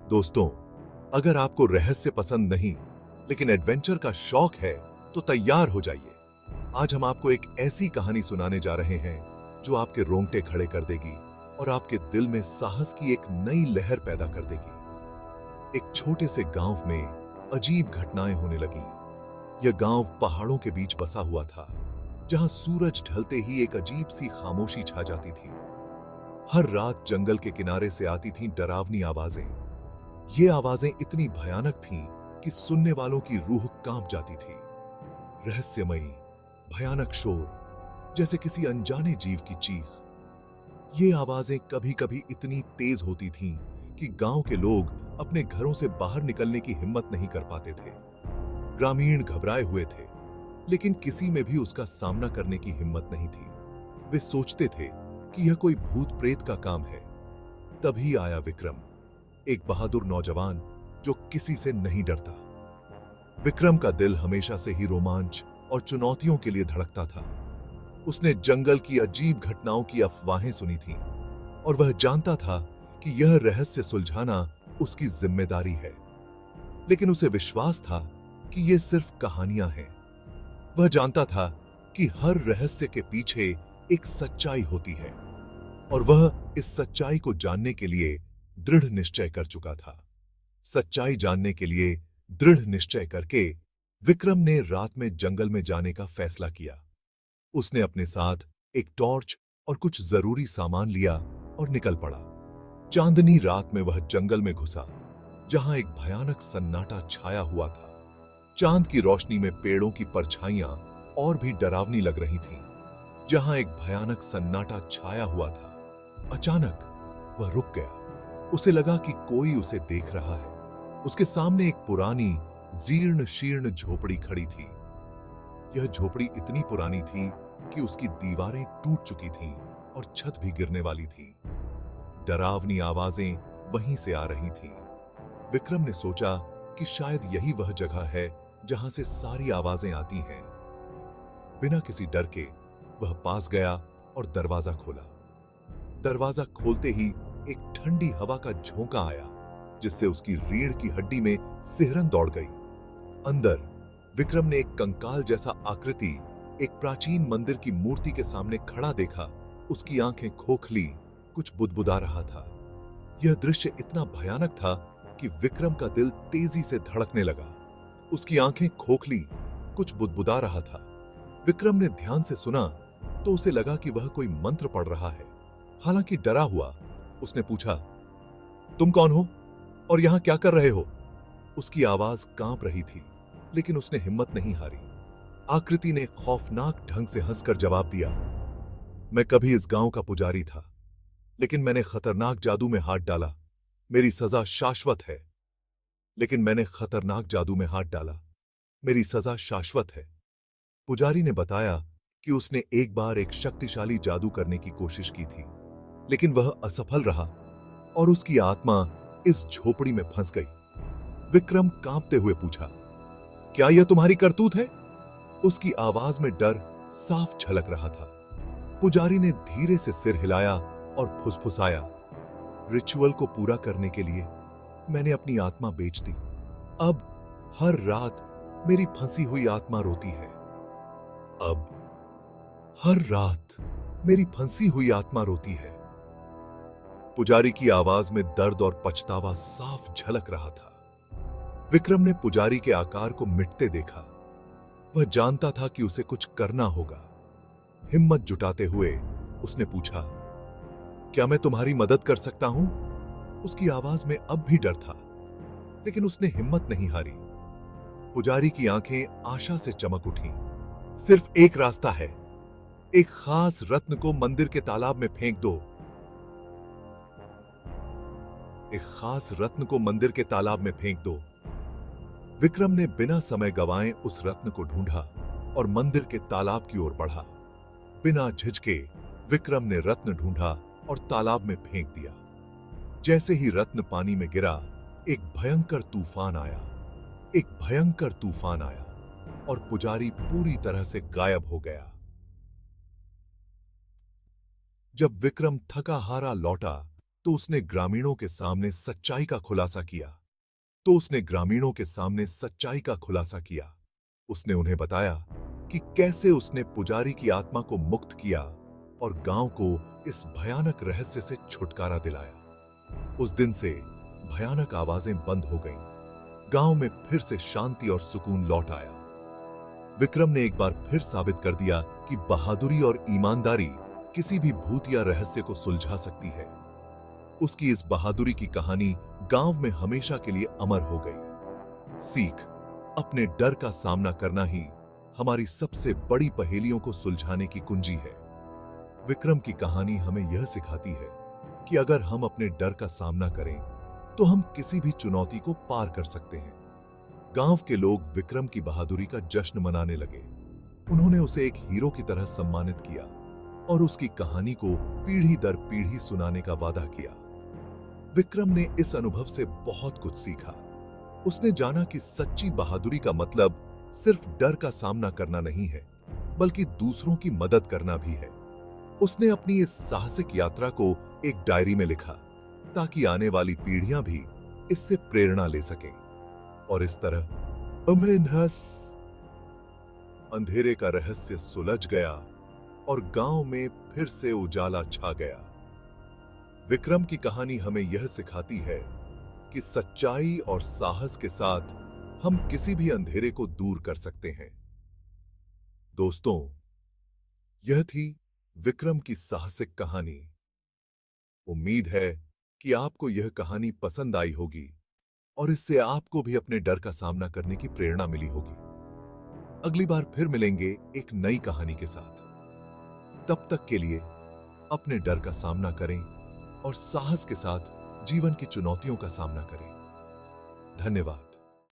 दोस्तों, अगर आपको रहस्य पसंद नहीं लेकिन एडवेंचर का शौक है तो तैयार हो जाइए। आज हम आपको एक ऐसी कहानी सुनाने जा रहे हैं जो आपके रोंगटे खड़े कर देगी और आपके दिल में साहस की एक नई लहर पैदा कर देगी। एक छोटे से गांव में अजीब घटनाएं होने लगी। यह गांव पहाड़ों के बीच बसा हुआ था, जहां सूरज ढलते ही एक अजीब सी खामोशी छा जाती थी। हर रात जंगल के किनारे से आती थीं डरावनी आवाजें। ये आवाजें इतनी भयानक थीं कि सुनने वालों की रूह कांप जाती थी। रहस्यमयी, भयानक शोर, जैसे किसी अनजाने जीव की चीख। ये आवाजें कभी-कभी इतनी तेज होती थीं कि गांव के लोग अपने घरों से बाहर निकलने की हिम्मत नहीं कर पाते थे। ग्रामीण घबराए हुए थे, लेकिन किसी में भी उसका सामना करने की हिम्मत नहीं थी। वे सोचते थे कि यह कोई भूत प्रेत का काम है। तभी आया विक्रम, एक बहादुर नौजवान जो किसी से नहीं डरता। विक्रम का दिल हमेशा से ही रोमांच और चुनौतियों के लिए धड़कता था। उसने जंगल की अजीब घटनाओं की अफवाहें सुनी थीं और वह जानता था कि यह रहस्य सुलझाना उसकी जिम्मेदारी है। लेकिन उसे विश्वास था कि ये सिर्फ कहानियां हैं। वह जानता था कि हर रहस्य के पीछे एक सच्चाई होती है और वह इस सच्चाई को जानने के लिए दृढ़ निश्चय कर चुका था। सच्चाई जानने के लिए दृढ़ निश्चय करके विक्रम ने रात में जंगल में जाने का फैसला किया। उसने अपने साथ एक टॉर्च और कुछ जरूरी सामान लिया और निकल पड़ा। चांदनी रात में वह जंगल में घुसा, जहां एक भयानक सन्नाटा छाया हुआ था। चांद की रोशनी में पेड़ों की परछाइयां और भी डरावनी लग रही थीं। जहां एक भयानक सन्नाटा छाया हुआ था, अचानक वह रुक गया। उसे लगा कि कोई उसे देख रहा है। उसके सामने एक पुरानी जीर्ण शीर्ण झोपड़ी खड़ी थी। यह झोपड़ी इतनी पुरानी थी कि उसकी दीवारें टूट चुकी थीं और छत भी गिरने वाली थी। डरावनी आवाजें वहीं से आ रही थीं। विक्रम ने सोचा कि शायद यही वह जगह है जहां से सारी आवाजें आती हैं। बिना किसी डर के वह पास गया और दरवाजा खोला। दरवाजा खोलते ही एक ठंडी हवा का झोंका आया, जिससे उसकी रीढ़ की हड्डी में सिहरन दौड़ गई। अंदर विक्रम ने एक कंकाल जैसा आकृति एक प्राचीन मंदिर की मूर्ति के सामने खड़ा देखा। उसकी आंखें खोखली, कुछ बुदबुदा रहा था। यह दृश्य इतना भयानक था कि विक्रम का दिल तेजी से धड़कने लगा। उसकी आंखें खोखली, कुछ बुदबुदा रहा था। विक्रम ने ध्यान से सुना तो उसे लगा कि वह कोई मंत्र पढ़ रहा है। हालांकि डरा हुआ, उसने पूछा, तुम कौन हो और यहां क्या कर रहे हो? उसकी आवाज कांप रही थी, लेकिन उसने हिम्मत नहीं हारी। आकृति ने खौफनाक ढंग से हंसकर जवाब दिया, मैं कभी इस गांव का पुजारी था, लेकिन मैंने खतरनाक जादू में हाथ डाला। मेरी सजा शाश्वत है। लेकिन मैंने खतरनाक जादू में हाथ डाला, मेरी सजा शाश्वत है। पुजारी ने बताया कि उसने एक बार एक शक्तिशाली जादू करने की कोशिश की थी, लेकिन वह असफल रहा और उसकी आत्मा इस झोपड़ी में फंस गई। विक्रम कांपते हुए पूछा, क्या यह तुम्हारी करतूत है? उसकी आवाज में डर साफ झलक रहा था। पुजारी ने धीरे से सिर हिलाया और फुसफुसाया, रिचुअल को पूरा करने के लिए मैंने अपनी आत्मा बेच दी। अब हर रात मेरी फंसी हुई आत्मा रोती है। अब हर रात मेरी फंसी हुई आत्मा रोती है। पुजारी की आवाज में दर्द और पछतावा साफ झलक रहा था। विक्रम ने पुजारी के आकार को मिटते देखा। वह जानता था कि उसे कुछ करना होगा। हिम्मत जुटाते हुए उसने पूछा, क्या मैं तुम्हारी मदद कर सकता हूं? उसकी आवाज में अब भी डर था, लेकिन उसने हिम्मत नहीं हारी। पुजारी की आंखें आशा से चमक उठीं। सिर्फ एक रास्ता है, एक खास रत्न को मंदिर के तालाब में फेंक दो। एक खास रत्न को मंदिर के तालाब में फेंक दो। विक्रम ने बिना समय गंवाए उस रत्न को ढूंढा और मंदिर के तालाब की ओर बढ़ा। बिना झिझके विक्रम ने रत्न ढूंढा और तालाब में फेंक दिया। जैसे ही रत्न पानी में गिरा, एक भयंकर तूफान आया। एक भयंकर तूफान आया और पुजारी पूरी तरह से गायब हो गया। जब विक्रम थका हारा लौटा तो उसने ग्रामीणों के सामने सच्चाई का खुलासा किया। उसने उन्हें बताया कि कैसे उसने पुजारी की आत्मा को मुक्त किया और गांव को इस भयानक रहस्य से छुटकारा दिलाया। उस दिन से भयानक आवाजें बंद हो गईं। गांव में फिर से शांति और सुकून लौट आया। विक्रम ने एक बार फिर साबित कर दिया कि बहादुरी और ईमानदारी किसी भी भूत या रहस्य को सुलझा सकती है। उसकी इस बहादुरी की कहानी गांव में हमेशा के लिए अमर हो गई। सीख: अपने डर का सामना करना ही हमारी सबसे बड़ी पहेलियों को सुलझाने की कुंजी है। विक्रम की कहानी हमें यह सिखाती है कि अगर हम अपने डर का सामना करें तो हम किसी भी चुनौती को पार कर सकते हैं। गांव के लोग विक्रम की बहादुरी का जश्न मनाने लगे। उन्होंने उसे एक हीरो की तरह सम्मानित किया और उसकी कहानी को पीढ़ी दर पीढ़ी सुनाने का वादा किया। विक्रम ने इस अनुभव से बहुत कुछ सीखा। उसने जाना कि सच्ची बहादुरी का मतलब सिर्फ डर का सामना करना नहीं है, बल्कि दूसरों की मदद करना भी है। उसने अपनी इस साहसिक यात्रा को एक डायरी में लिखा ताकि आने वाली पीढ़ियां भी इससे प्रेरणा ले सकें। और इस तरह अंधेरे का रहस्य सुलझ गया और गांव में फिर से उजाला छा गया। विक्रम की कहानी हमें यह सिखाती है कि सच्चाई और साहस के साथ हम किसी भी अंधेरे को दूर कर सकते हैं। दोस्तों, यह थी विक्रम की साहसिक कहानी। उम्मीद है कि आपको यह कहानी पसंद आई होगी और इससे आपको भी अपने डर का सामना करने की प्रेरणा मिली होगी। अगली बार फिर मिलेंगे एक नई कहानी के साथ। तब तक के लिए अपने डर का सामना करें और साहस के साथ जीवन की चुनौतियों का सामना करें। धन्यवाद।